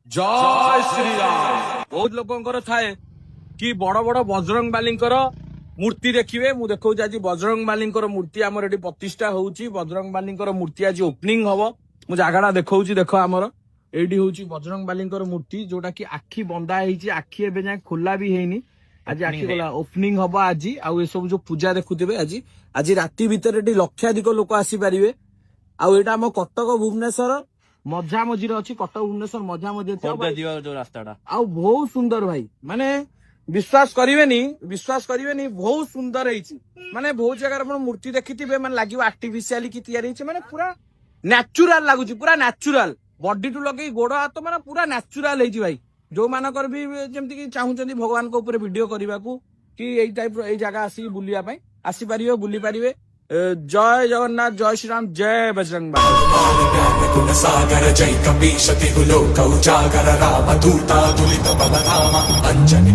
जय श्री राम। बहुत लोकंकर थाए कि बड़ बड़ बजरंग बालींकर मूर्ति देखिए। मु देखो आज बजरंग बालींकर मूर्ति आमर एटी प्रतिष्ठा होउची। बजरंग बालींकर मूर्ति आज ओपनिंग हबो। मु जागाटा देखौची। देखो आमर एटी होउची बजरंग बालींकर मूर्ति जोटा कि आखी बंदा हेची। आखी एबे जाय खोला भी हेनी। आज आखी खोला ओपनिंग हबो आज। आ ए सब जो पूजा देखुथिबे आज राति भीतर एटी लक्षाधिक लोक आसी परिबे। आ एटा हम कटक भुवनेश्वर मझा मझिरे अच्छी। कटक भुवनेश्वर मझा मझी जो रास्ता आ बहुत सुंदर भाई माने विश्वास करिवेनी बहुत सुंदर है। माने बहुत जगह मूर्ति देखी माने लगे आर्टिफिशियल की तैयारी माने पूरा नेचुरल लगुच। पूरा नेचुरल बॉडी टू लगे गोड़ हाथ माने पूरा नेचुरल है भाई। जो मानकर भी जमती कि चाहूचंदी भगवान को ऊपर वीडियो करने को कि यही टाइप ए जगह आसी बुलिया पई आसी परिबे बुली परिबे। जय जगन्नाथ, जय श्री राम, जय बजरंग बाली। सागर जय कपीशति लोक उजागर राम दूता दुलित बलधामा अंजनी